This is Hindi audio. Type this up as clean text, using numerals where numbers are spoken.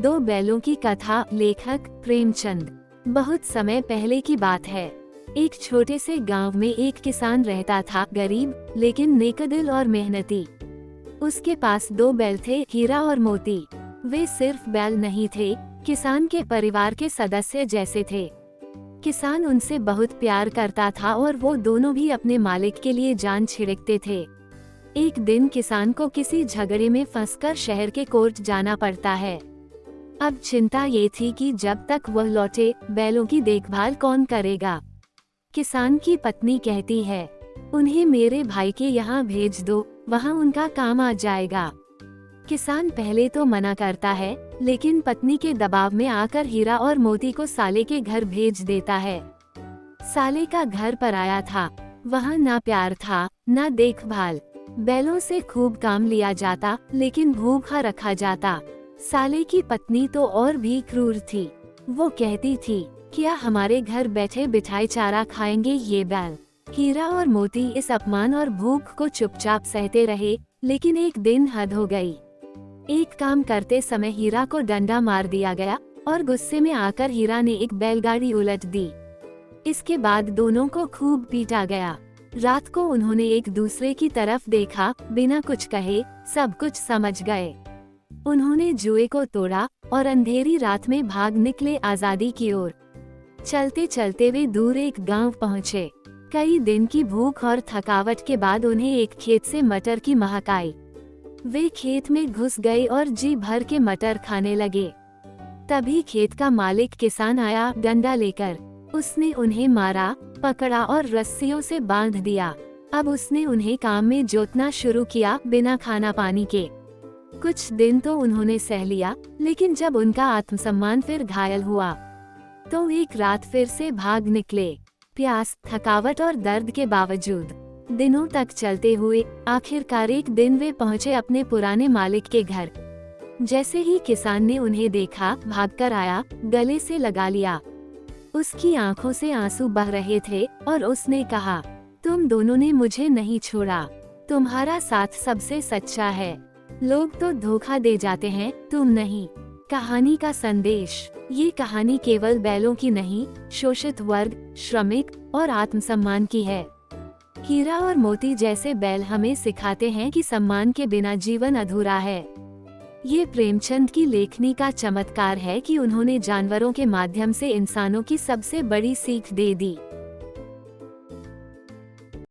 दो बैलों की कथा। लेखक प्रेमचंद। बहुत समय पहले की बात है। एक छोटे से गांव में एक किसान रहता था, गरीब लेकिन नेकदिल और मेहनती। उसके पास दो बैल थे, हीरा और मोती। वे सिर्फ बैल नहीं थे, किसान के परिवार के सदस्य जैसे थे। किसान उनसे बहुत प्यार करता था और वो दोनों भी अपने मालिक के लिए जान छिड़कते थे। एक दिन किसान को किसी झगड़े में फंसकर शहर के कोर्ट जाना पड़ता है। अब चिंता ये थी कि जब तक वह लौटे, बैलों की देखभाल कौन करेगा। किसान की पत्नी कहती है, उन्हें मेरे भाई के यहाँ भेज दो, वहाँ उनका काम आ जाएगा। किसान पहले तो मना करता है, लेकिन पत्नी के दबाव में आकर हीरा और मोती को साले के घर भेज देता है। साले का घर पराया था, वहाँ ना प्यार था, ना देखभाल। बैलों से खूब काम लिया जाता, लेकिन भूखा रखा जाता। साले की पत्नी तो और भी क्रूर थी। वो कहती थी, क्या हमारे घर बैठे बिठाए चारा खाएंगे ये बैल। हीरा और मोती इस अपमान और भूख को चुपचाप सहते रहे, लेकिन एक दिन हद हो गई। एक काम करते समय हीरा को डंडा मार दिया गया और गुस्से में आकर हीरा ने एक बैलगाड़ी उलट दी। इसके बाद दोनों को खूब पीटा गया। रात को उन्होंने एक दूसरे की तरफ देखा, बिना कुछ कहे सब कुछ समझ गए। उन्होंने जुए को तोड़ा और अंधेरी रात में भाग निकले आजादी की ओर। चलते चलते वे दूर एक गांव पहुँचे। कई दिन की भूख और थकावट के बाद उन्हें एक खेत से मटर की महक आई। वे खेत में घुस गए और जी भर के मटर खाने लगे। तभी खेत का मालिक किसान आया, डंडा लेकर। उसने उन्हें मारा, पकड़ा और रस्सियों से बांध दिया। अब उसने उन्हें काम में जोतना शुरू किया, बिना खाना पानी के। कुछ दिन तो उन्होंने सह लिया, लेकिन जब उनका आत्मसम्मान फिर घायल हुआ तो एक रात फिर से भाग निकले। प्यास, थकावट और दर्द के बावजूद दिनों तक चलते हुए आखिरकार एक दिन वे पहुंचे अपने पुराने मालिक के घर। जैसे ही किसान ने उन्हें देखा, भागकर आया, गले से लगा लिया। उसकी आंखों से आंसू बह रहे थे और उसने कहा, तुम दोनों ने मुझे नहीं छोड़ा, तुम्हारा साथ सबसे सच्चा है। लोग तो धोखा दे जाते हैं, तुम नहीं। कहानी का संदेश। ये कहानी केवल बैलों की नहीं, शोषित वर्ग, श्रमिक और आत्मसम्मान की है। हीरा और मोती जैसे बैल हमें सिखाते हैं कि सम्मान के बिना जीवन अधूरा है। ये प्रेमचंद की लेखनी का चमत्कार है कि उन्होंने जानवरों के माध्यम से इंसानों की सबसे बड़ी सीख दे दी।